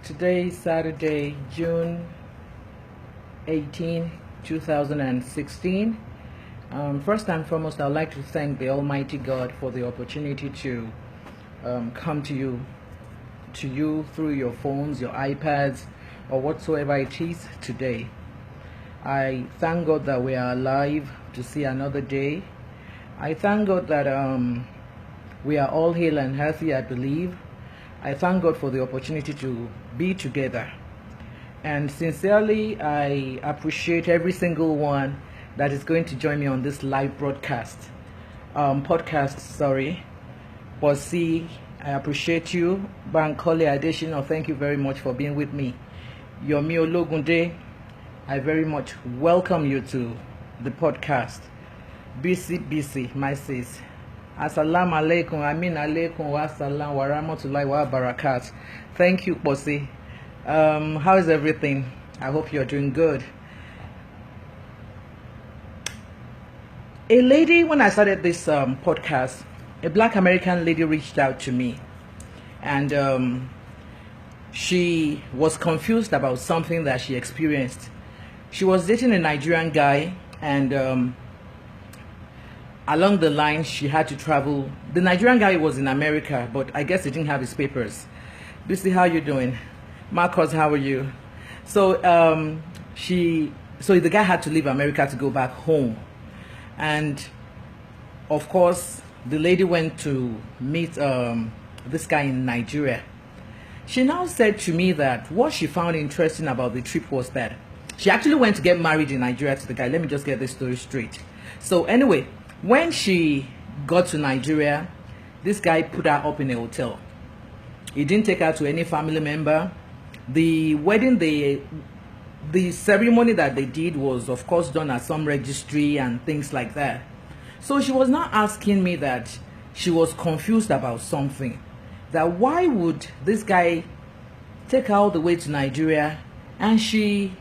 Today is Saturday, June 18, 2016. First and foremost, I'd like to thank the Almighty God for the opportunity to come to you through your phones, your iPads, or whatsoever it is today. I thank God that we are alive to see another day. I thank God that we are all healed and healthy, I believe. I thank God for the opportunity to be together. And sincerely, I appreciate every single one that is going to join me on this live podcast. But see, I appreciate you. Bankole Additional, thank you very much for being with me. Yomi Ologunde, I very much welcome you to the podcast. BC, my sis. Assalamu alaikum, amin alaikum wa salam wa rahmatullahi wa barakat. Thank you, Bossy. How is everything? I hope you're doing good. A lady, when I started this podcast, a black American lady reached out to me, and she was confused about something that she experienced. She was dating a Nigerian guy, and along the line, she had to travel. The Nigerian guy was in America, but I guess he didn't have his papers. Lucy, how you doing? Marcos, how are you? So the guy had to leave America to go back home. And of course, the lady went to meet this guy in Nigeria. She now said to me that what she found interesting about the trip was that she actually went to get married in Nigeria to the guy. Let me just get this story straight. So anyway, when she got to Nigeria, this guy put her up in a hotel. He didn't take her to any family member. The wedding, the ceremony that they did was, of course, done at some registry and things like that. So she was now asking me that she was confused about something. That why would this guy take her all the way to Nigeria and she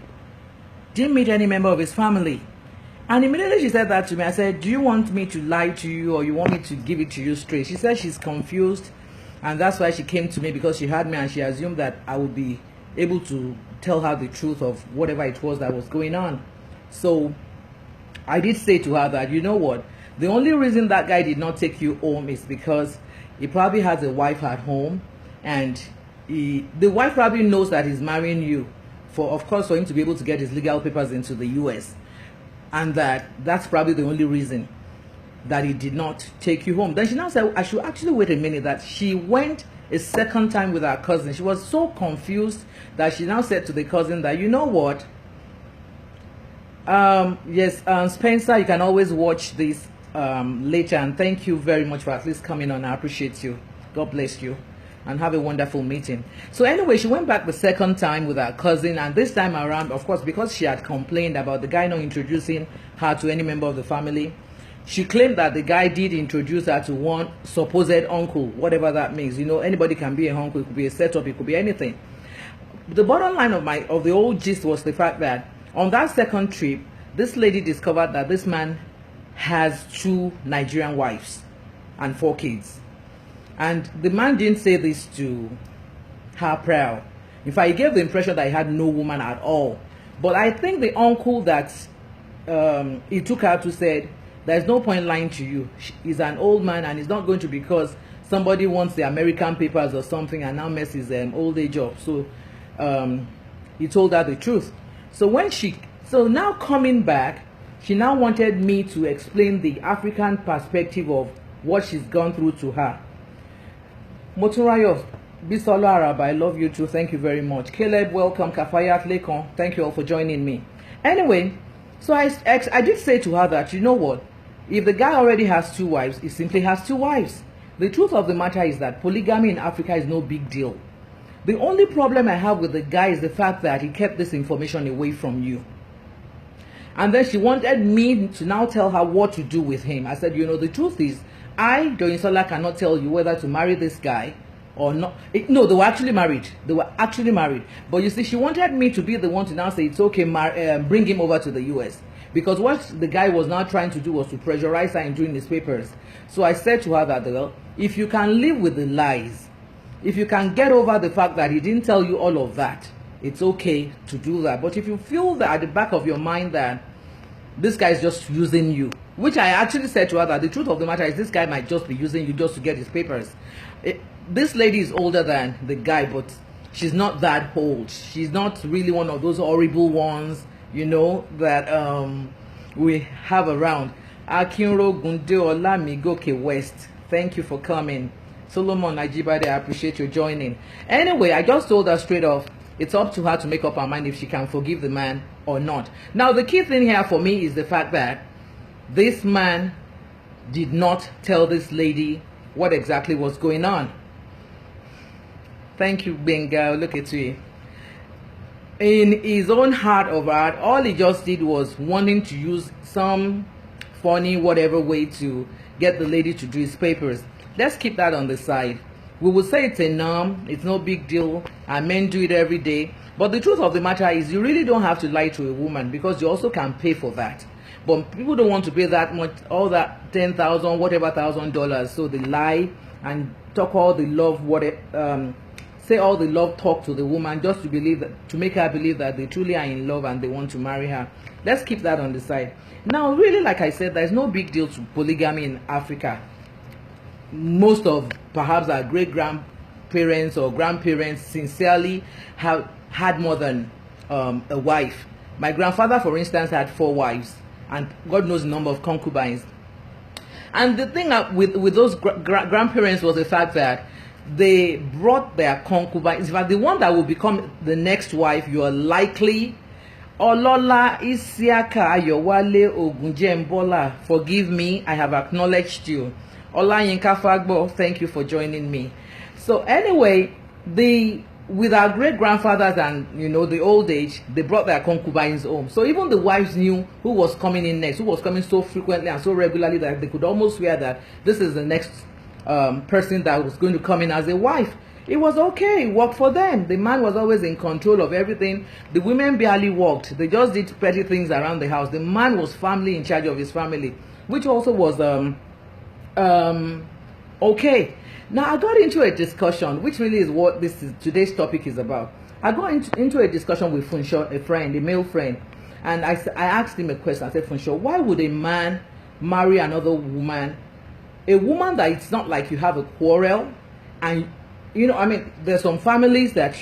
didn't meet any member of his family? And immediately she said that to me. I said, do you want me to lie to you, or you want me to give it to you straight? She said she's confused, and that's why she came to me, because she had me and she assumed that I would be able to tell her the truth of whatever it was that was going on. So I did say to her that, you know what, the only reason that guy did not take you home is because he probably has a wife at home, and the wife probably knows that he's marrying you for him to be able to get his legal papers into the US. And that's probably the only reason that he did not take you home. Then she now said, I should actually wait a minute, that she went a second time with her cousin. She was so confused that she now said to the cousin that, you know what, Spencer, you can always watch this later, and thank you very much for at least coming on. I appreciate you. God bless you, and have a wonderful meeting. So anyway, she went back the second time with her cousin, and this time around, of course, because she had complained about the guy not introducing her to any member of the family, she claimed that the guy did introduce her to one supposed uncle, whatever that means. You know, anybody can be an uncle. It could be a setup, it could be anything. The bottom line of the old gist was the fact that on that second trip, this lady discovered that this man has 2 Nigerian wives and 4 kids. And the man didn't say this to her proud. In fact, he gave the impression that he had no woman at all. But I think the uncle that he took her to said, there's no point lying to you. He's an old man, and it's not going to be because somebody wants the American papers or something and now mess his old age up. So he told her the truth. So now coming back, she now wanted me to explain the African perspective of what she's gone through to her. Moturayo, Bisolo Arab, I love you too. Thank you very much. Caleb, welcome. Kafayat Lekon, thank you all for joining me. Anyway, so I did say to her that, you know what, if the guy already has 2 wives, he simply has 2 wives. The truth of the matter is that polygamy in Africa is no big deal. The only problem I have with the guy is the fact that he kept this information away from you. And then she wanted me to now tell her what to do with him. I said, you know, the truth is, I, Doyinsola, cannot tell you whether to marry this guy or not. No, they were actually married. But you see, she wanted me to be the one to now say, it's okay, bring him over to the US. Because what the guy was now trying to do was to pressurize her in doing his papers. So I said to her that, well, if you can live with the lies, if you can get over the fact that he didn't tell you all of that, it's okay to do that. But if you feel that at the back of your mind that this guy is just using you, which I actually said to her that the truth of the matter is this guy might just be using you just to get his papers. This lady is older than the guy, but she's not that old. She's not really one of those horrible ones, you know, that we have around. Akinro Gunde Olamigoke West, thank you for coming. Solomon Najibade, I appreciate you joining. Anyway, I just told her straight off, it's up to her to make up her mind if she can forgive the man or not. Now, the key thing here for me is the fact that this man did not tell this lady what exactly was going on. Thank you, Benga. Look at you. In his own heart of heart, all he just did was wanting to use some funny whatever way to get the lady to do his papers. Let's keep that on the side. We will say it's a norm, it's no big deal, and men do it every day. But the truth of the matter is you really don't have to lie to a woman, because you also can pay for that. But people don't want to pay that much, all that $10,000, whatever $1,000. So they lie and talk all the love, say all the love talk to the woman just to believe that, to make her believe that they truly are in love and they want to marry her. Let's keep that on the side. Now, really, like I said, there's no big deal to polygamy in Africa. Most of perhaps our great-grandparents or grandparents sincerely have had more than a wife. My grandfather, for instance, had 4 wives, and God knows the number of concubines. And the thing with those grandparents was the fact that they brought their concubines. In fact, the one that will become the next wife, you are likely Olola Isiaka Ayowale Ogunjembola. Forgive me, I have acknowledged you. Ola Yinka Fagbo, thank you for joining me. So anyway, with our great grandfathers and the old age, they brought their concubines home. So even the wives knew who was coming in next, who was coming so frequently and so regularly that they could almost swear that this is the next person that was going to come in as a wife. It was okay, it worked for them. The man was always in control of everything. The women barely worked. They just did petty things around the house. The man was firmly in charge of his family, which also was okay. Now I got into a discussion, which really is what today's topic is about. I got into a discussion with Funsho, a friend, a male friend, and I asked him a question. I said, Funsho, why would a man marry another woman? A woman that it's not like you have a quarrel, and I mean, there's some families that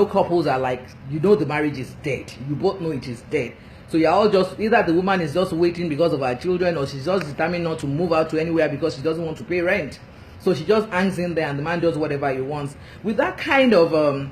couples are like, the marriage is dead. You both know it is dead. So you're all just, either the woman is just waiting because of her children, or she's just determined not to move out to anywhere because she doesn't want to pay rent. So she just hangs in there and the man does whatever he wants. With that kind of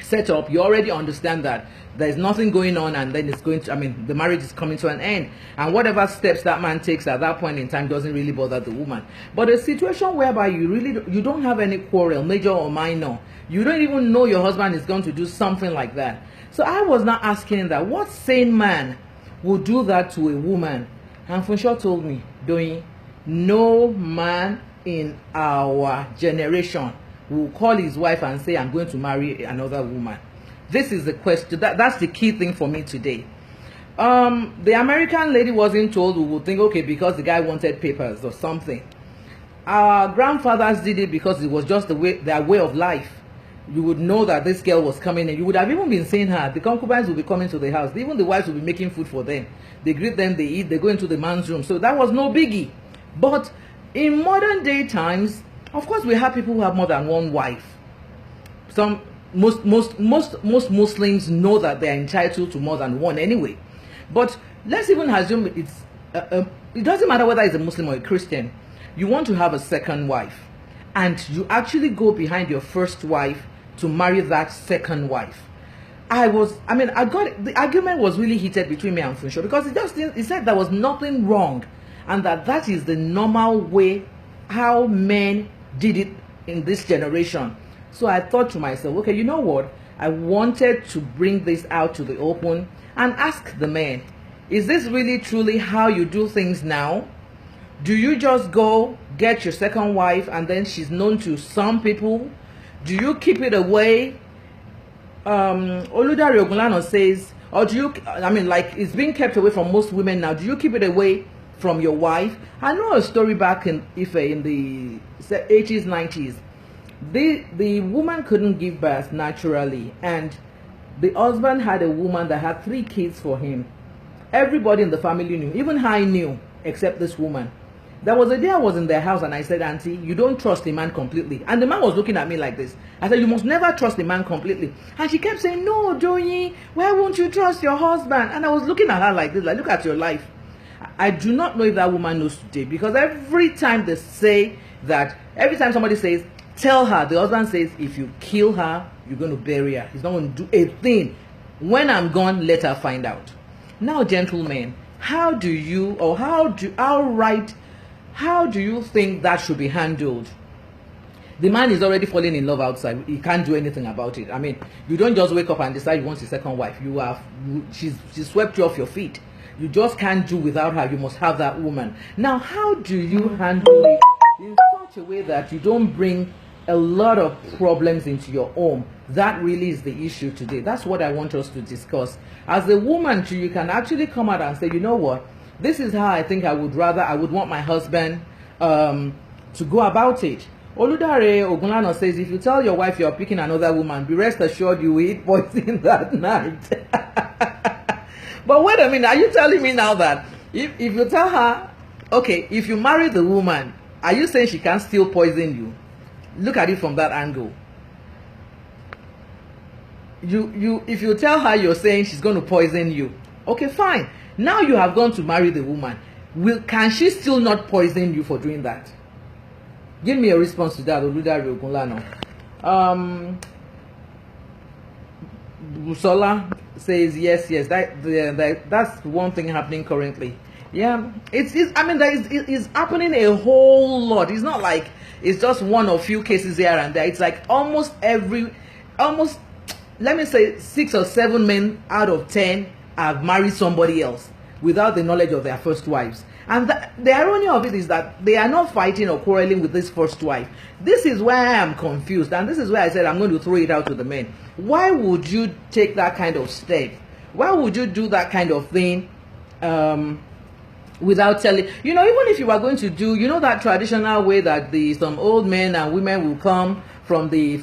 setup, you already understand that there's nothing going on, and then the marriage is coming to an end. And whatever steps that man takes at that point in time doesn't really bother the woman. But a situation whereby you don't have any quarrel, major or minor, you don't even know your husband is going to do something like that. So I was now asking that, what sane man would do that to a woman? And Funsho told me, Doyin, no man in our generation will call his wife and say, I'm going to marry another woman. This is the question. That's the key thing for me today. The American lady wasn't told. We would think, okay, because the guy wanted papers or something. Our grandfathers did it because it was just their way of life. You would know that this girl was coming in. You would have even been seeing her. The concubines will be coming to the house. Even the wives will be making food for them. They greet them, they eat, they go into the man's room. So that was no biggie. But in modern day times, of course, we have people who have more than one wife. Most Muslims know that they are entitled to more than one anyway. But let's even assume it doesn't matter whether it's a Muslim or a Christian. You want to have a second wife, and you actually go behind your first wife to marry that second wife. The argument was really heated between me and Funsho, because he said there was nothing wrong, and that is the normal way how men did it in this generation. So I thought to myself, okay, you know what? I wanted to bring this out to the open and ask the men, is this really truly how you do things now? Do you just go get your second wife and then she's known to some people? Do you keep it away? Oludari Ogunlana says, or do you, like it's being kept away from most women now. Do you keep it away from your wife? I know a story back in Ife in the 80s, 90s. The woman couldn't give birth naturally, and the husband had a woman that had 3 kids for him. Everybody in the family knew, even I knew, except this woman. There was a day I was in their house and I said, Auntie, you don't trust the man completely. And the man was looking at me like this. I said, you must never trust the man completely. And she kept saying, no, Joey, why won't you trust your husband? And I was looking at her like this, like, look at your life. I do not know if that woman knows today, because every time they say that, every time somebody says, tell her, the husband says, if you kill her, you're going to bury her. He's not going to do a thing. When I'm gone, let her find out. Now, gentlemen, how do you think that should be handled? The man is already falling in love outside. He can't do anything about it. I mean, you don't just wake up and decide you want a second wife. She swept you off your feet. You just can't do without her. You must have that woman. Now, how do you handle it in such a way that you don't bring a lot of problems into your home? That really is the issue today. That's what I want us to discuss. As a woman too, you can actually come out and say, you know what, this is how I think I would want my husband to go about it. Oludare Ogunlana says, if you tell your wife you're picking another woman, be rest assured you will eat poison that night. But wait a minute, are you telling me now that if you tell her, okay, if you marry the woman, are you saying she can still poison you? Look at it from that angle. If you tell her, you're saying she's going to poison you. Okay, fine. Now you have gone to marry the woman. Can she still not poison you for doing that? Give me a response to that, Oludare Ogunlana. Busola says yes. That's one thing happening currently. Yeah, it's happening a whole lot. It's not like it's just one or few cases here and there. It's like almost let me say 6 or 7 men out of 10 have married somebody else without the knowledge of their first wives. And the irony of it is that they are not fighting or quarreling with this first wife. This is where I am confused, and this is where I said I'm going to throw it out to the men. Why would you take that kind of step? Why would you do that kind of thing without telling? You know, even if you are going to do, you know, that traditional way that some old men and women will come from the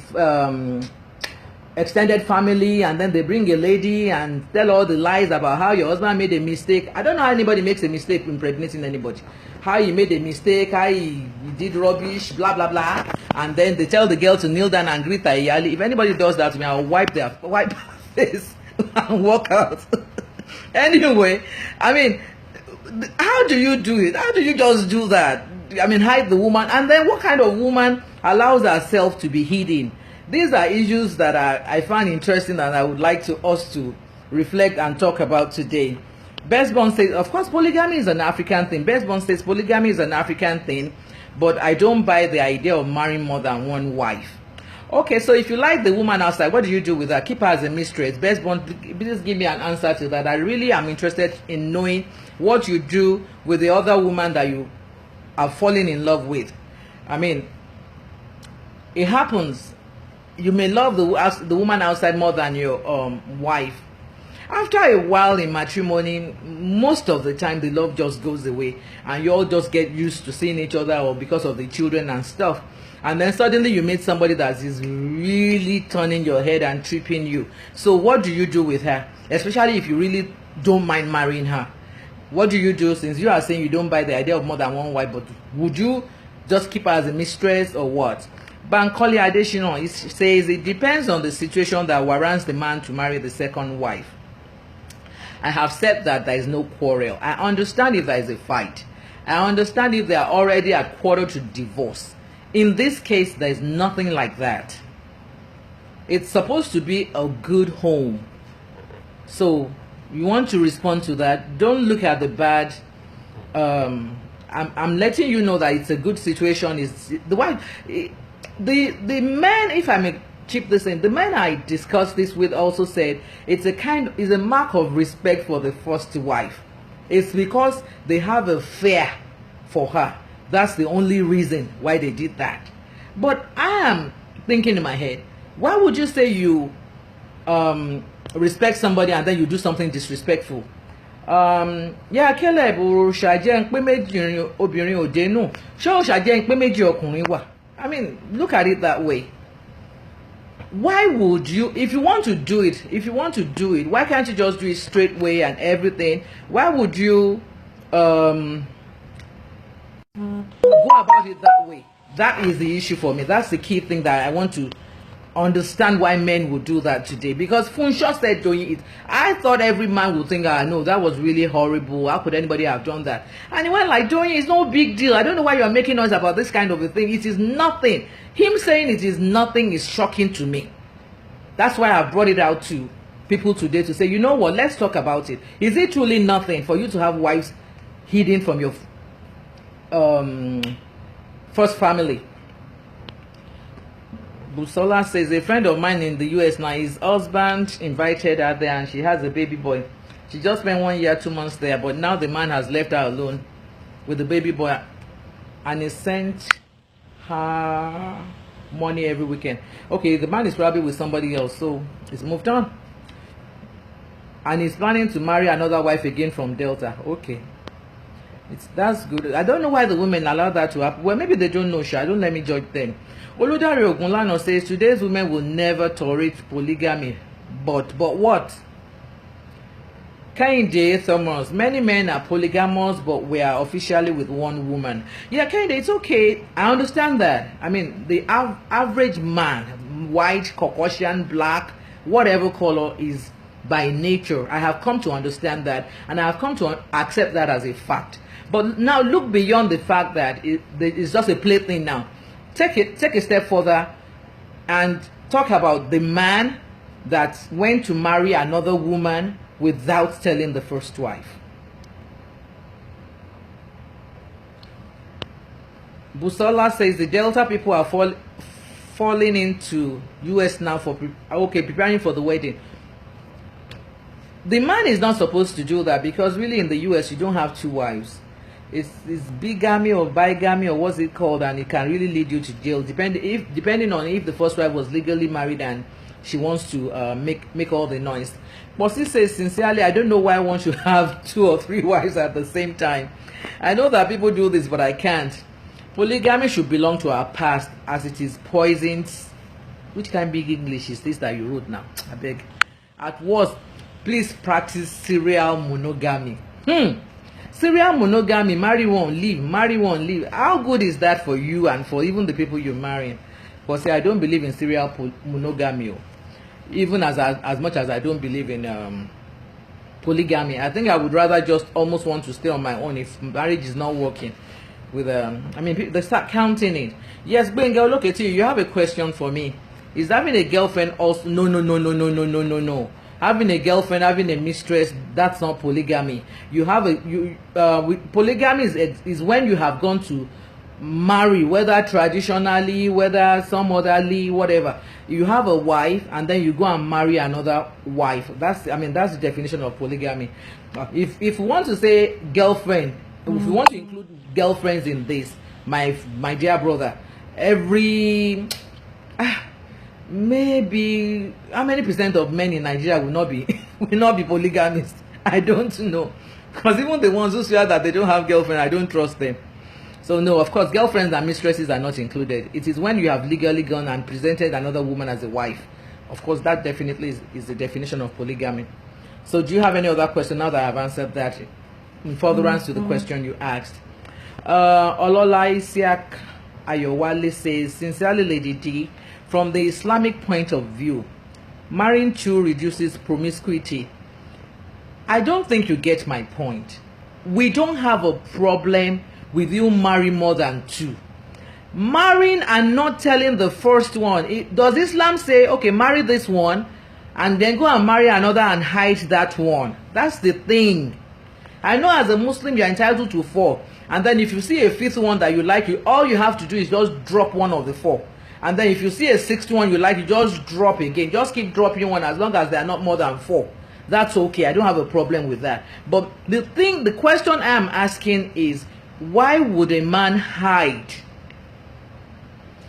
extended family, and then they bring a lady and tell all the lies about how your husband made a mistake. I don't know how anybody makes a mistake impregnating anybody. How he made a mistake, how he did rubbish, blah blah blah, and then they tell the girl to kneel down and greet her iyali. If anybody does that to me, I'll wipe their face and walk out. Anyway, I mean, how do you do it? How do you just do that? I mean, hide the woman, and then what kind of woman allows herself to be hidden? These are issues that I find interesting, and I would like us to reflect and talk about today. Bestborn says, of course, polygamy is an African thing. Bestborn says polygamy is an African thing, but I don't buy the idea of marrying more than one wife. Okay, so if you like the woman outside, what do you do with her? Keep her as a mistress. Bestborn, please give me an answer to that. I really am interested in knowing what you do with the other woman that you are falling in love with. I mean, it happens. You may love the woman outside more than your wife. After a while in matrimony, most of the time the love just goes away, and you all just get used to seeing each other, or because of the children and stuff. And then suddenly you meet somebody that is really turning your head and tripping you. So what do you do with her? Especially if you really don't mind marrying her. What do you do, since you are saying you don't buy the idea of more than one wife? But would you just keep her as a mistress, or what? Bankole Adesina says it depends on the situation that warrants the man to marry the second wife. I have said that there is no quarrel. I understand if there is a fight. I understand if they are already at quarter to divorce. In this case, there is nothing like that. It's supposed to be a good home. So you want to respond to that. Don't look at the bad. I'm letting you know that it's a good situation. Is the wife. The men, if I may chip this in, the men I discussed this with also said it's a mark of respect for the first wife. It's because they have a fear for her. That's the only reason why they did that. But I am thinking in my head, why would you say you respect somebody and then you do something disrespectful? Yeah, Caleb, ṣàjẹ́ ń pé méjì obìnrin òde nù. Ṣé ó ṣàjẹ́ ń pé méjì ọkùnrin wà? I mean, look at it that way. Why would you, if you want to do it, why can't you just do it straight way and everything? Why would you go about it that way? That is the issue for me. That's the key thing that I want to understand, why men would do that today. Because Funsho said doing it, I thought every man would think, ah, no, that was really horrible, how could anybody have done that? And he went like, doing it is no big deal. I don't know why you're making noise about this kind of a thing. It is nothing. Him saying it is nothing is shocking to me. That's why I brought it out to people today to say, you know what, let's talk about it. Is it truly nothing for you to have wives hidden from your first family? Busola says, a friend of mine in the US now, his husband invited her there and she has a baby boy. She just spent 1 year, 2 months there, but now the man has left her alone with the baby boy and he sent her money every weekend. Okay, the man is probably with somebody else, so he's moved on. And he's planning to marry another wife again from Delta. Okay. That's good. I don't know why the women allow that to happen. Well, maybe they don't know, sure. Don't let me judge them. Oludari Ogunlana says today's women will never tolerate polygamy. But what? Kehinde Thomas, many men are polygamous, but we are officially with one woman. Yeah, Kehinde, it's okay. I understand that. I mean, the average man, white, Caucasian, black, whatever color, is by nature. I have come to understand that, and I have come to accept that as a fact. But now look beyond the fact that it's just a plaything now. Take a step further and talk about the man that went to marry another woman without telling the first wife. Busola says the Delta people are falling into US now for preparing for the wedding. The man is not supposed to do that, because really in the US you don't have two wives. It's bigamy or bigamy or what's it called, and it can really lead you to jail depending on if the first wife was legally married and she wants to make all the noise. But she says, sincerely, I don't know why one should have 2 or 3 wives at the same time. I know that people do this, but I can't. Polygamy should belong to our past, as it is poisoned. Which kind of big English is this that you wrote now? I beg. At worst, please practice serial monogamy. Serial monogamy, marry one, leave, marry one, leave. How good is that for you and for even the people you're marrying? But see, I don't believe in serial monogamy. Even as much as I don't believe in polygamy. I think I would rather just almost want to stay on my own if marriage is not working. With I mean, they start counting it. Yes, Benga, look at you. You have a question for me. Is having a girlfriend also? No. Having a girlfriend, having a mistress, that's not polygamy. You have polygamy is when you have gone to marry, whether traditionally, whether some otherly, whatever. You have a wife and then you go and marry another wife. That's the definition of polygamy. If you want to say girlfriend, if you want to include girlfriends in this, my dear brother, maybe how many percent of men in Nigeria will not be polygamists? I don't know, because even the ones who swear that they don't have girlfriend, I don't trust them. So no, of course, girlfriends and mistresses are not included. It is when you have legally gone and presented another woman as a wife. Of course, that definitely is the definition of polygamy. So do you have any other question now that I've answered that in furtherance to the question you asked? Olola Isiak Ayowale says, sincerely, Lady D, from the Islamic point of view, marrying 2 reduces promiscuity. I don't think you get my point. We don't have a problem with you marry more than 2. Marrying and not telling the first one. Does Islam say, okay, marry this one and then go and marry another and hide that one? That's the thing. I know as a Muslim you're entitled to 4. And then if you see a 5th one that you like, all you have to do is just drop one of the 4. And then if you see a 6th one you like, you just drop again. Just keep dropping one as long as they are not more than 4. That's okay. I don't have a problem with that. But the question I am asking is, why would a man hide?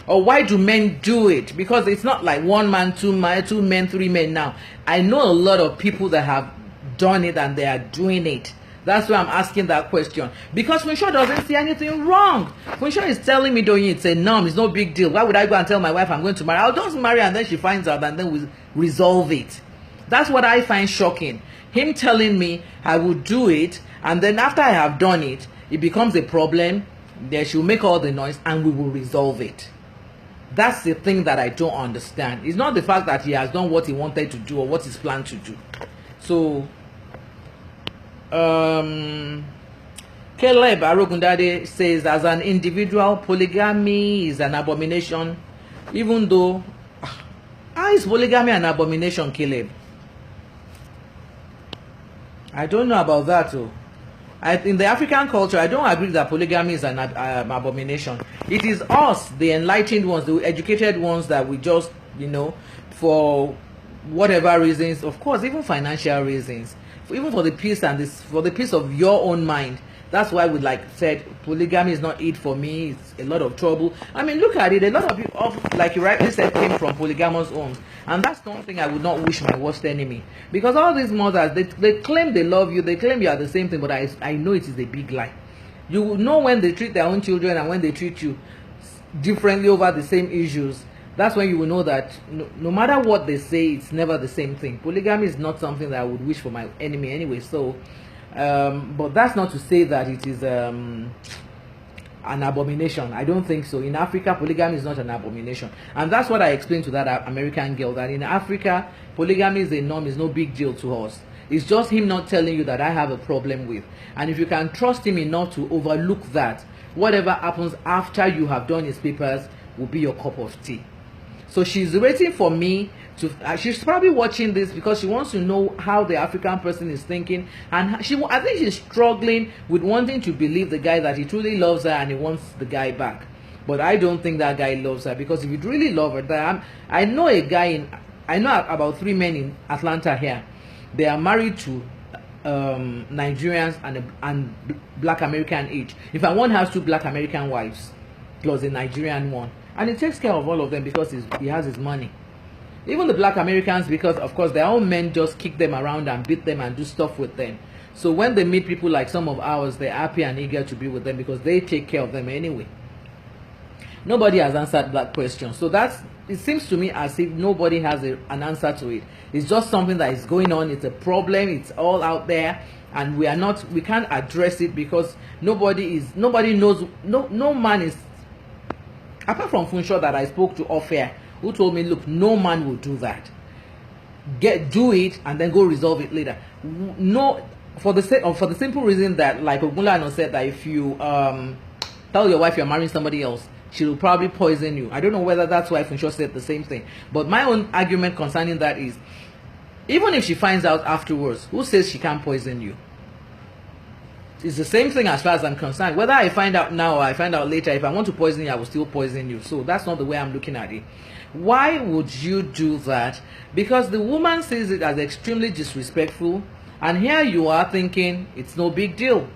Or why do men do it? Because it's not like 1 man, 2 men, 3 men now. I know a lot of people that have done it and they are doing it. That's why I'm asking that question. Because Funsho doesn't see anything wrong. Funsho is telling me, don't you, it's a norm, it's no big deal. Why would I go and tell my wife I'm going to marry? I'll just marry and then she finds out and then we resolve it. That's what I find shocking. Him telling me I will do it, and then after I have done it, it becomes a problem. Then she'll make all the noise and we will resolve it. That's the thing that I don't understand. It's not the fact that he has done what he wanted to do or what he's planned to do. So Caleb Arogundade says, as an individual, polygamy is an abomination, even though how is polygamy an abomination, Caleb? I don't know about that too. In the African culture, I don't agree that polygamy is an abomination. It is us, the enlightened ones, the educated ones, that we just, for whatever reasons, of course, even financial reasons, even for the peace and for the peace of your own mind. That's why we said polygamy is not it for me. It's a lot of trouble. I mean, look at it. A lot of people, like you rightly said, came from polygamous homes, and that's something I would not wish my worst enemy. Because all these mothers, they claim they love you, they claim you are the same thing, but I know it is a big lie. You know when they treat their own children and when they treat you differently over the same issues. That's when you will know that no matter what they say, it's never the same thing. Polygamy is not something that I would wish for my enemy anyway. So, but that's not to say that it is an abomination. I don't think so. In Africa, polygamy is not an abomination. And that's what I explained to that American girl, that in Africa, polygamy is a norm, is no big deal to us. It's just him not telling you that I have a problem with. And if you can trust him enough to overlook that, whatever happens after you have done his papers will be your cup of tea. So she's waiting for me to, she's probably watching this because she wants to know how the African person is thinking, and I think she's struggling with wanting to believe the guy that he truly loves her and he wants the guy back. But I don't think that guy loves her, because if you really love her, I know I know about 3 men in Atlanta here. They are married to Nigerians and Black American each. If one has 2 Black American wives plus a Nigerian one, and he takes care of all of them because he has his money. Even the Black Americans, because of course their own men just kick them around and beat them and do stuff with them. So when they meet people like some of ours, they're happy and eager to be with them because they take care of them anyway. Nobody has answered that question. So it seems to me as if nobody has an answer to it. It's just something that is going on. It's a problem. It's all out there, and we can't address it because nobody knows. No man is, apart from Funsho that I spoke to off air, who told me, look, no man will do that. Do it and then go resolve it later. No, for the simple reason that, like Ogunlano said, that if you tell your wife you're marrying somebody else, she will probably poison you. I don't know whether that's why Funsho said the same thing. But my own argument concerning that is, even if she finds out afterwards, who says she can't poison you? It's the same thing as far as I'm concerned. Whether I find out now or I find out later, if I want to poison you, I will still poison you. So that's not the way I'm looking at it. Why would you do that? Because the woman sees it as extremely disrespectful, and here you are thinking it's no big deal.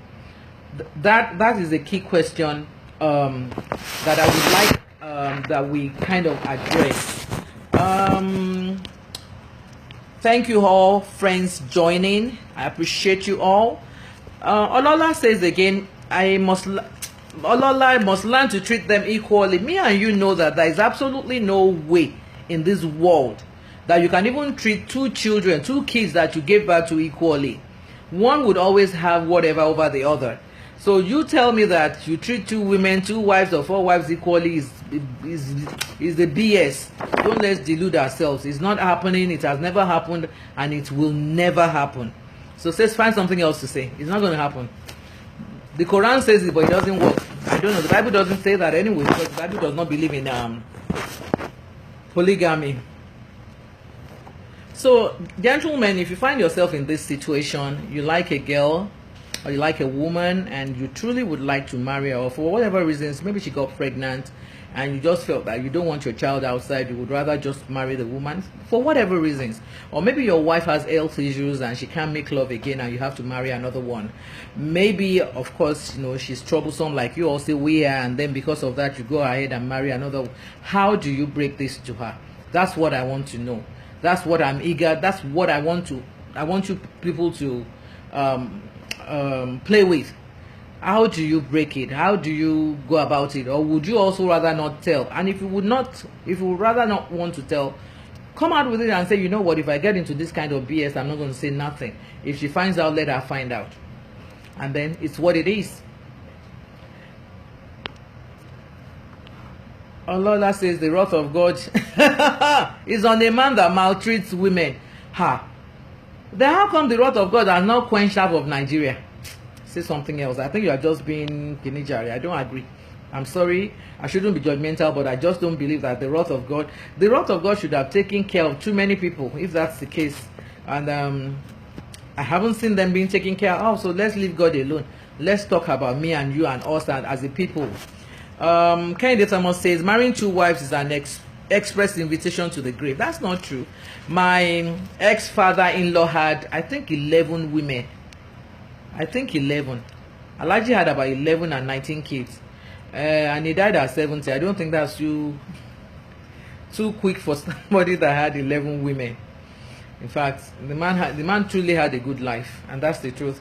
That is a key question that I would like that we kind of address. Thank you all, friends, joining. I appreciate you all. Olola says again, Olola must learn to treat them equally. Me and you know that there is absolutely no way in this world that you can even treat 2 children, 2 kids that you gave birth to equally. One would always have whatever over the other. So you tell me that you treat 2 women, 2 wives or 4 wives equally is the BS. Don't let's delude ourselves. It's not happening. It has never happened, and it will never happen. So find something else to say. It's not going to happen. The Quran says it, but it doesn't work. I don't know. The Bible doesn't say that anyway, because the Bible does not believe in polygamy. So, gentlemen, if you find yourself in this situation, you like a girl or you like a woman and you truly would like to marry her, or for whatever reasons, maybe she got pregnant and you just felt that you don't want your child outside, you would rather just marry the woman for whatever reasons. Or maybe your wife has health issues and she can't make love again and you have to marry another one. Maybe, of course, she's troublesome like you all say we are, and then because of that you go ahead and marry another one. How do you break this to her? That's what I want to know. That's what I'm eager. That's what I want you people to play with. How do you break it? How do you go about it? Or would you also rather not tell? And if you would rather not want to tell, come out with it and say, you know what, if I get into this kind of BS, I'm not going to say nothing. If she finds out, let her find out. And then it's what it is. Allah says the wrath of God is on a man that maltreats women. Then how come the wrath of God has not quenched half of Nigeria? Say something else. I think you are just being kinijari. I don't agree. I'm sorry. I shouldn't be judgmental, but I just don't believe that the wrath of God should have taken care of too many people, if that's the case. And I haven't seen them being taken care of. So let's leave God alone. Let's talk about me and you and us and as a people. Kennedy Thomas says marrying 2 wives is an express invitation to the grave. That's not true. My ex-father-in-law had, I think, 11 women. I think 11. Alhaji had about 11 and 19 kids, and he died at 70. I don't think that's too quick for somebody that had 11 women. In fact, the man truly had a good life, and that's the truth.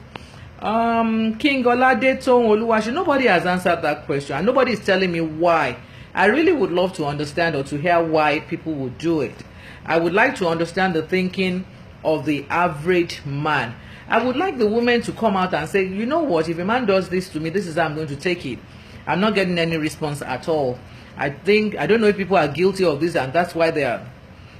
King Olade Oluwashi, nobody has answered that question, and nobody is telling me why. I really would love to understand or to hear why people would do it. I would like to understand the thinking of the average man. I would like the women to come out and say, you know what, if a man does this to me, this is how I'm going to take it. I'm not getting any response at all. I don't know if people are guilty of this, and that's why they are.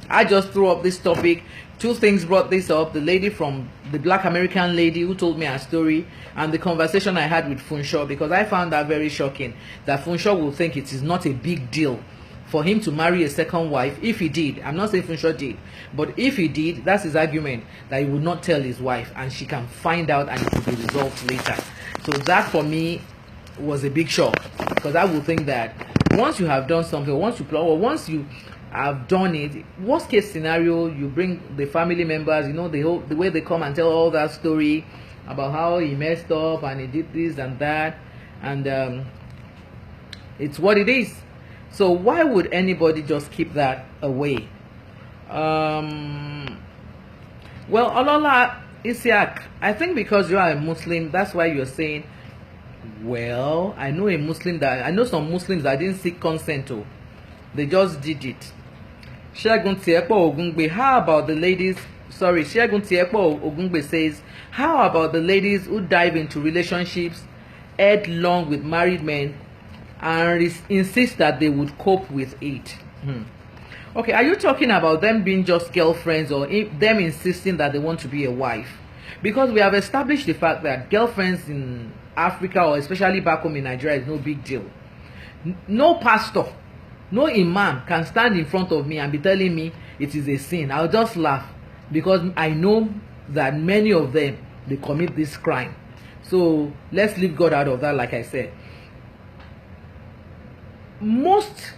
I just threw up this topic. 2 things brought this up. The lady from the Black American lady who told me her story, and the conversation I had with Funshaw, because I found that very shocking, that Funshaw will think it is not a big deal for him to marry a second wife. If he did, I'm not saying Funshaw did, but if he did, that's his argument, that he would not tell his wife and she can find out and it will be resolved later. So that for me was a big shock, because I would think that once you have done something, once you have done it, worst case scenario, you bring the family members, you know, the way they come and tell all that story about how he messed up and he did this and that, and it's what it is. So why would anybody just keep that away? Well, Olola Isiak, I think because you are a Muslim, that's why you're saying, well, I know some Muslims that didn't seek consent to. They just did it. Shegun Tiepo Ogungbe, how about the ladies? Sorry, Shegun Tiepo Ogungbe says, how about the ladies who dive into relationships headlong with married men and insist that they would cope with it? Okay, are you talking about them being just girlfriends, or them insisting that they want to be a wife? Because we have established the fact that girlfriends in Africa, or especially back home in Nigeria, is no big deal. No pastor, no imam can stand in front of me and be telling me it is a sin. I'll just laugh, because I know that many of them, they commit this crime. So let's leave God out of that, like I said. Most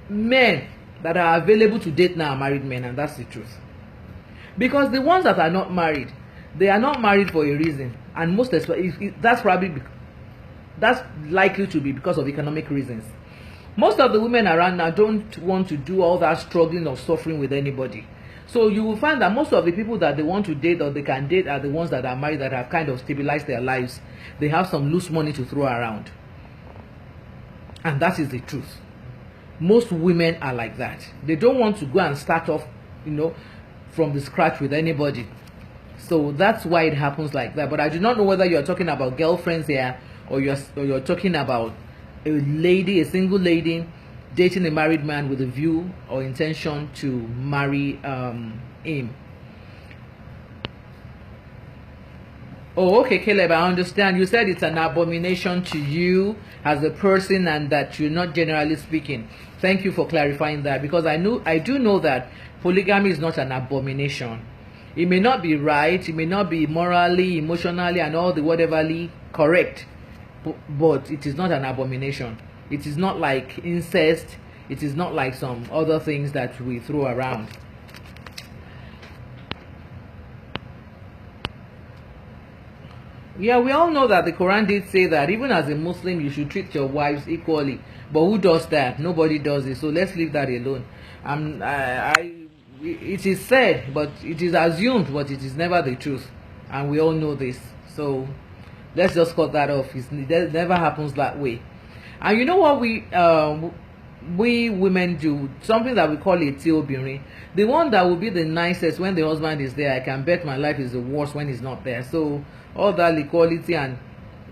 men that are available to date now are married men, and that's the truth. Because the ones that are not married, they are not married for a reason, and most especially that's likely to be because of economic reasons. Most of the women around now don't want to do all that struggling or suffering with anybody. So you will find that most of the people that they want to date or they can date are the ones that are married, that have kind of stabilized their lives. They have some loose money to throw around. And that is the truth. Most women are like that. They don't want to go and start off, from the scratch with anybody. So that's why it happens like that. But I do not know whether you're talking about girlfriends here, or you're talking about a single lady dating a married man with a view or intention to marry him. Oh, okay, Caleb, I understand. You said it's an abomination to you as a person, and that you're not generally speaking. Thank you for clarifying that, because I do know that polygamy is not an abomination. It may not be right, it may not be morally, emotionally, and all the whateverly correct, but it is not an abomination. It is not like incest. It is not like some other things that we throw around. Yeah, we all know that the Quran did say that even as a Muslim, you should treat your wives equally. But who does that? Nobody does it. So let's leave that alone. It is said, but it is assumed, but it is never the truth. And we all know this. So let's just cut that off. It never happens that way. And you know what we women do? Something that we call a tilbury. The one that will be the nicest when the husband is there, I can bet my life is the worst when he's not there. So all that equality and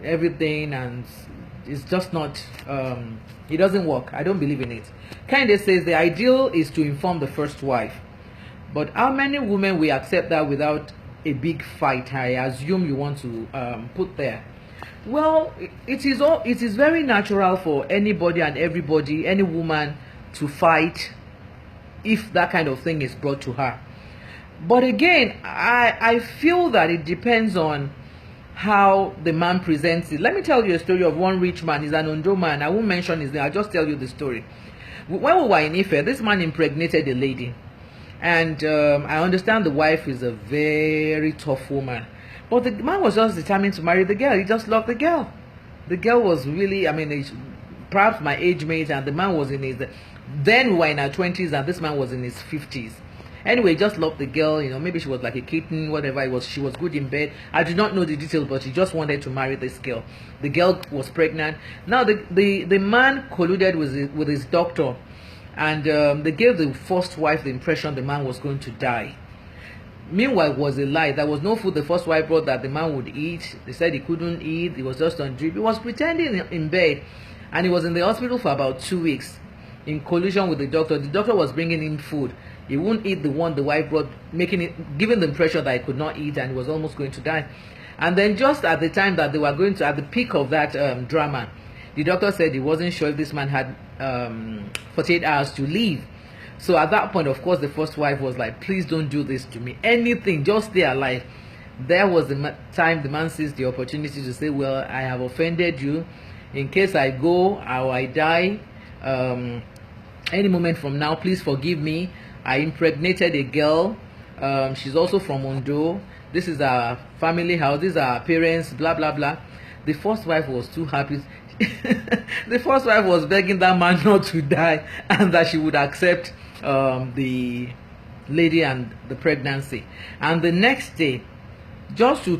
everything, and it's just not, it doesn't work. I don't believe in it. Kinde says the ideal is to inform the first wife. But how many women will accept that without a big fight? I assume you want to put there. Well, it is very natural for anybody and everybody, any woman, to fight if that kind of thing is brought to her. But again, I feel that it depends on how the man presents it. Let me tell you a story of one rich man. He's an Ondo man. I won't mention his name. I'll just tell you the story. When we were in Ife, this man impregnated a lady. And I understand the wife is a very tough woman. But the man was just determined to marry the girl. He just loved the girl. The girl was really, I mean, perhaps my age mate, and the man was in his, then we were in our 20s and this man was in his 50s. Anyway, just loved the girl, you know, maybe she was like a kitten, whatever it was. She was good in bed. I do not know the details, but he just wanted to marry this girl. The girl was pregnant. Now, the man colluded with his doctor, and they gave the first wife the impression the man was going to die. Meanwhile, it was a lie. There was no food the first wife brought that the man would eat. They said he couldn't eat. He was just on drip. He was pretending in bed, and he was in the hospital for about 2 weeks in collusion with the doctor. The doctor was bringing him food. He wouldn't eat the one the wife brought, giving the impression that he could not eat, and he was almost going to die. And then just at the time that they were going to, at the peak of that drama, the doctor said he wasn't sure if this man had 48 hours to live. So at that point, of course, the first wife was like, please don't do this to me. Anything, just stay alive. There was the time the man seized the opportunity to say, well, I have offended you. In case I go or I die, any moment from now, please forgive me. I impregnated a girl. She's also from Ondo. This is our family house. These are our parents, blah, blah, blah. The first wife was too happy. The first wife was begging that man not to die and that she would accept the lady and the pregnancy. And the next day, just to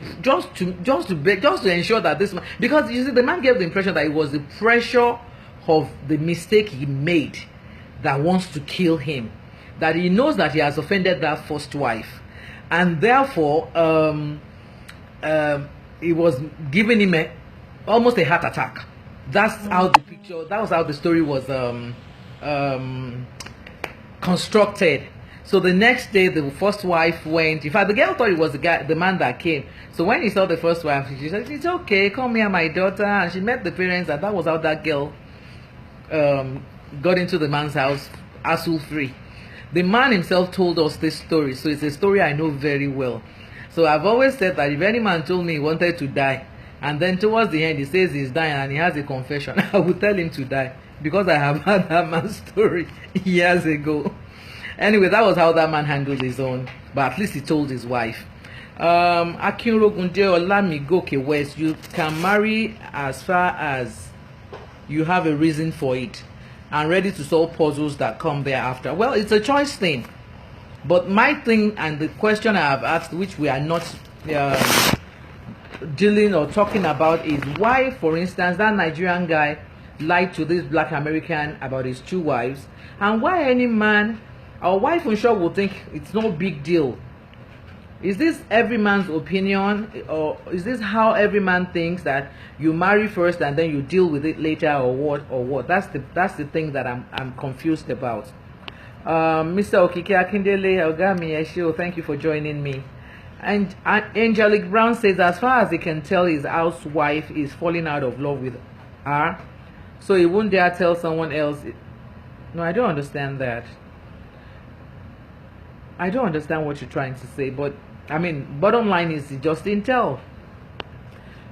ensure that this man, because you see, the man gave the impression that it was the pressure of the mistake he made that wants to kill him, that he knows that he has offended that first wife, and therefore he was giving him almost a heart attack. That's how the picture, that was how the story was constructed. So the next day, the first wife went. In fact, the girl thought it was the man that came. So when he saw the first wife, she said, "It's okay, come here, my daughter." And she met the parents, and that was how that girl got into the man's house, hassle-free. The man himself told us this story, so it's a story I know very well. So I've always said that if any man told me he wanted to die, and then towards the end he says he's dying and he has a confession, I would tell him to die, because I have heard that man's story years ago. Anyway, that was how that man handled his own, but at least he told his wife. Akinrogunde Olamigoke West, you can marry as far as you have a reason for it and ready to solve puzzles that come thereafter. Well, it's a choice thing. But my thing and the question I have asked, which we are not dealing or talking about, is why, for instance, that Nigerian guy lied to this black American about his 2 wives, and why any man or wife on sure will think it's no big deal. Is this every man's opinion, or is this how every man thinks, that you marry first and then you deal with it later, or what? That's the thing that I'm confused about. Mr. Okike Akindele Ogami Eshio, thank you for joining me. And Angelic Brown says, as far as he can tell, his housewife is falling out of love with her, so he won't dare tell someone else. No, I don't understand that. I don't understand what you're trying to say, but I mean, bottom line is just intel.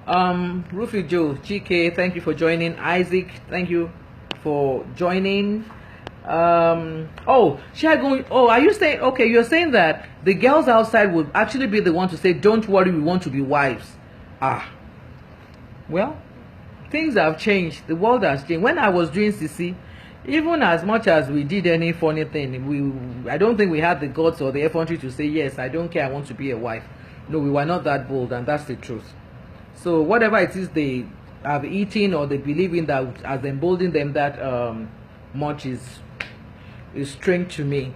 Rufy Joe, GK, thank you for joining. Isaac, thank you for joining. Oh, Shagun, are you saying, okay, you're saying that the girls outside would actually be the one to say, don't worry, we want to be wives. Well, things have changed. The world has changed. When I was doing CC, even as much as we did any funny thing, I don't think we had the guts or the effrontery to say, yes, I don't care, I want to be a wife. No, we were not that bold, and that's the truth. So whatever it is they have eaten or they believe in that has emboldened them that much is strange to me.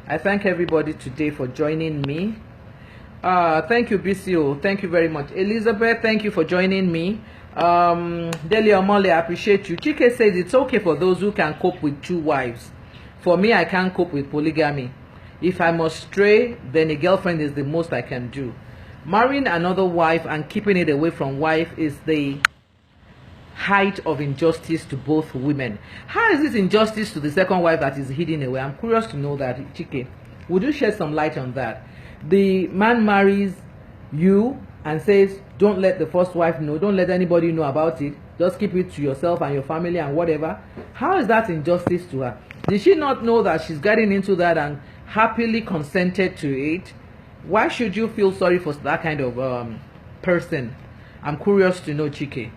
I thank everybody today for joining me. Thank you, BCO. Thank you very much. Elizabeth, thank you for joining me. Delia Omole, I appreciate you. Chike says it's okay for those who can cope with 2 wives. For me, I can't cope with polygamy. If I must stray, then a girlfriend is the most I can do. Marrying another wife and keeping it away from wife is the height of injustice to both women. How is this injustice to the second wife that is hidden away? I'm curious to know that. Chike, would you shed some light on that? The man marries you and says, don't let the first wife know, don't let anybody know about it, just keep it to yourself and your family and whatever. How is that injustice to her? Did she not know that she's getting into that and happily consented to it? Why should you feel sorry for that kind of person? I'm curious to know, Chike.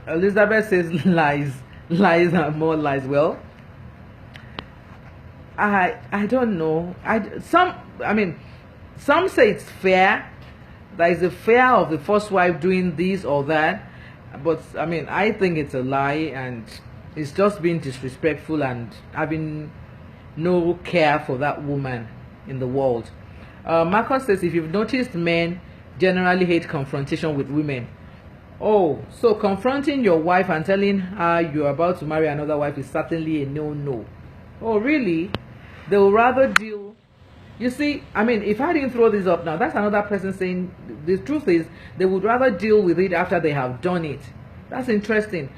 Elizabeth says lies and more lies. Well, I don't know. Some say it's fair. There is a fear of the first wife doing this or that, but I think it's a lie, and it's just being disrespectful and having no care for that woman in the world. Marcus says, if you've noticed, men generally hate confrontation with women. Oh, so confronting your wife and telling her you're about to marry another wife is certainly a no-no. Oh, really? They will rather deal. You see, if I didn't throw this up now, that's another person saying the truth is they would rather deal with it after they have done it. That's interesting.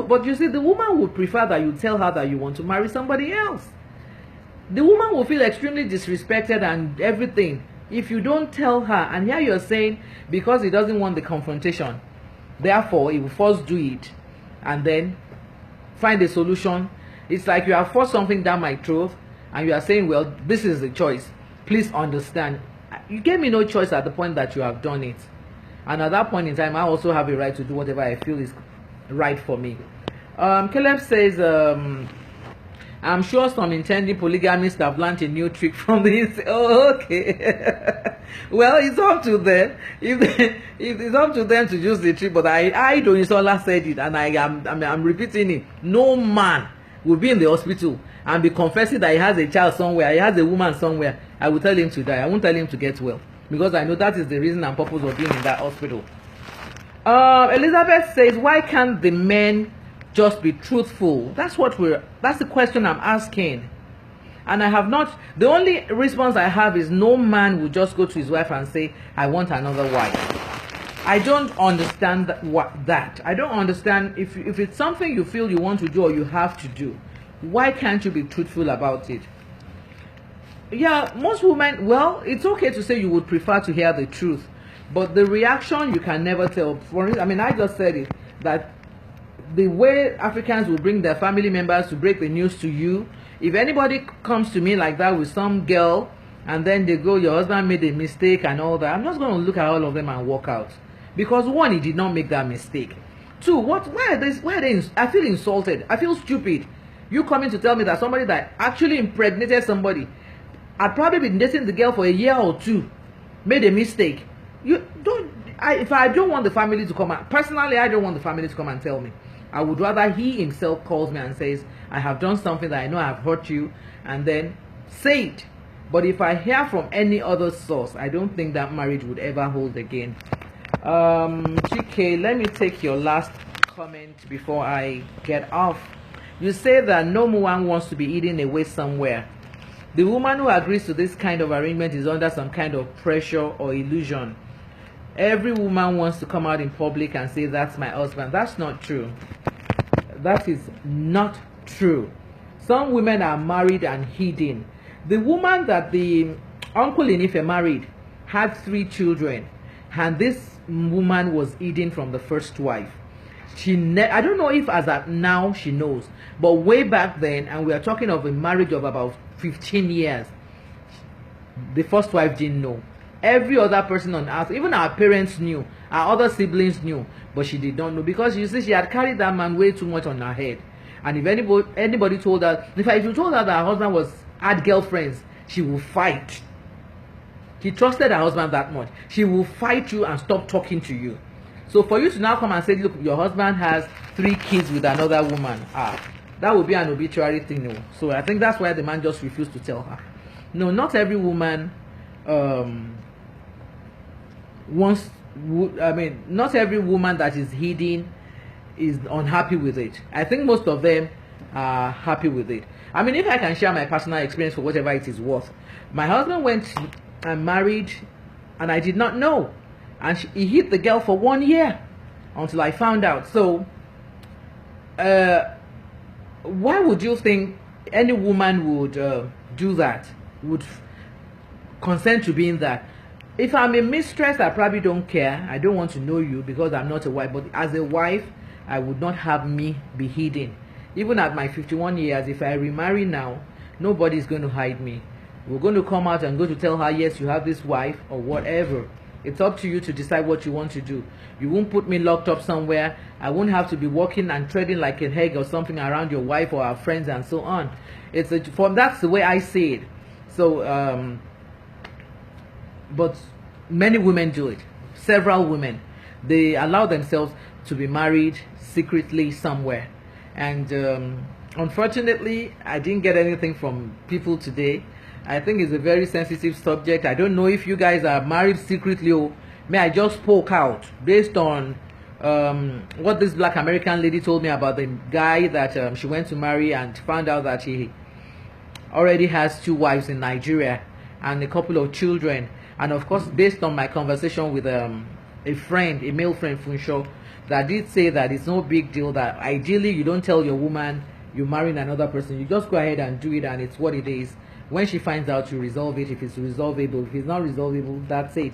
But you see, the woman would prefer that you tell her that you want to marry somebody else. The woman will feel extremely disrespected and everything if you don't tell her. And here you're saying because he doesn't want the confrontation, therefore he will first do it and then find a solution. It's like you have forced something down my throat and you are saying, well, this is the choice. Please understand. You gave me no choice at the point that you have done it. And at that point in time, I also have a right to do whatever I feel is right for me. Caleb says, I'm sure some intending polygamists have learned a new trick from this. Oh, okay. Well, it's up to them. If it's up to them to use the trick, but I don't. Isola said it, and I'm repeating it. No man will be in the hospital and be confessing that he has a child somewhere, he has a woman somewhere. I will tell him to die. I won't tell him to get well, because I know that is the reason and purpose of being in that hospital. Elizabeth says, why can't the men just be truthful? That's the question I'm asking. And I have not, the only response I have is no man will just go to his wife and say, I want another wife. I don't understand that. I don't understand if it's something you feel you want to do or you have to do. Why can't you be truthful about it? Yeah, most women, well, it's okay to say you would prefer to hear the truth, but the reaction you can never tell. I just said it, that the way Africans will bring their family members to break the news to you, if anybody comes to me like that with some girl and then they go, your husband made a mistake and all that, I'm just going to look at all of them and walk out. Because one, he did not make that mistake. Two, why are they I feel insulted. I feel stupid. You coming to tell me that somebody that actually impregnated somebody, had probably been dating the girl for a year or two, made a mistake. If I don't want the family to come out, personally, I don't want the family to come and tell me. I would rather he himself calls me and says, I have done something that I know I have hurt you, and then say it. But if I hear from any other source, I don't think that marriage would ever hold again. GK, let me take your last comment before I get off. You say that no one wants to be eaten away somewhere. The woman who agrees to this kind of arrangement is under some kind of pressure or illusion. Every woman wants to come out in public and say, that's my husband. That's not true. That is not true. Some women are married and hidden. The woman that the uncle in Ife married had 3 children, and this woman was hidden from the first wife. I don't know if as of now she knows, but way back then, and we are talking of a marriage of about 15 years, the first wife didn't know. Every other person on earth, even our parents knew, our other siblings knew, but she did not know, because you see, she had carried that man way too much on her head. And if anybody told her, in fact, if you told her that her husband had girlfriends, she will fight. He trusted her husband that much. She will fight you and stop talking to you. So for you to now come and say, look, your husband has 3 kids with another woman, that would be an obituary thing. No. So I think that's why the man just refused to tell her. No, not every woman not every woman that is hidden is unhappy with it. I think most of them are happy with it. I mean, if I can share my personal experience for whatever it is worth. My husband went and married, and I did not know. And he hid the girl for 1 year until I found out. So, why would you think any woman would do that? Would consent to being that? If I'm a mistress, I probably don't care. I don't want to know you because I'm not a wife. But as a wife, I would not have me be hidden. Even at my 51 years, if I remarry now, nobody is going to hide me. We're going to come out and go to tell her, yes, you have this wife or whatever. It's up to you to decide what you want to do. You won't put me locked up somewhere. I won't have to be walking and treading like a hag or something around your wife or our friends and so on. That's the way I see it. So, but many women do it. Several women. They allow themselves to be married secretly somewhere. And unfortunately, I didn't get anything from people today. I think it's a very sensitive subject. I don't know if you guys are married secretly, or may I just poke out based on what this black American lady told me about the guy that she went to marry and found out that he already has 2 wives in Nigeria and a couple of children. And of course, based on my conversation with a friend, a male friend, Funsho, that did say that it's no big deal, that ideally you don't tell your woman you're marrying another person. You just go ahead and do it, and it's what it is. When she finds out, you resolve it if it's resolvable. If it's not resolvable, that's it.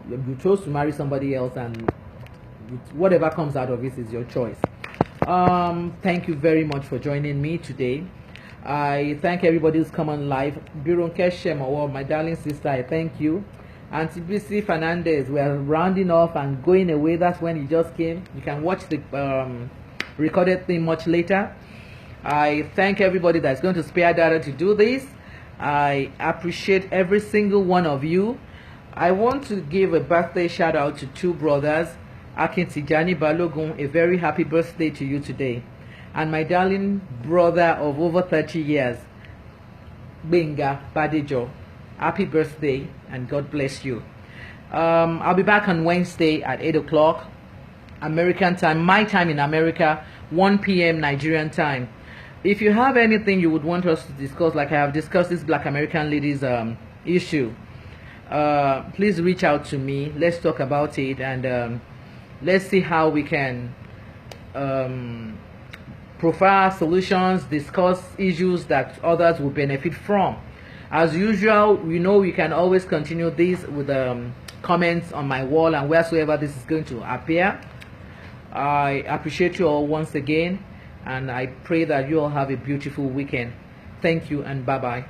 You chose to marry somebody else, and whatever comes out of it is your choice. Thank you very much for joining me today. I thank everybody who's come on live. Birunke Shema, my darling sister, I thank you. Auntie BC Fernandez, we are rounding off and going away. That's when he just came. You can watch the recorded thing much later. I thank everybody that's going to spare data to do this. I appreciate every single one of you. I want to give a birthday shout out to 2 brothers. Akin Tijani Balogun, a very happy birthday to you today. And my darling brother of over 30 years, Benga Badejo. Happy birthday and God bless you. I'll be back on Wednesday at 8 o'clock American time, my time in America, 1 p.m. Nigerian time. If you have anything you would want us to discuss, like I have discussed this black American lady's issue, please reach out to me. Let's talk about it, and let's see how we can provide solutions, discuss issues that others will benefit from. As usual, you can always continue this with comments on my wall and wheresoever this is going to appear. I appreciate you all once again, and I pray that you all have a beautiful weekend. Thank you, and bye-bye.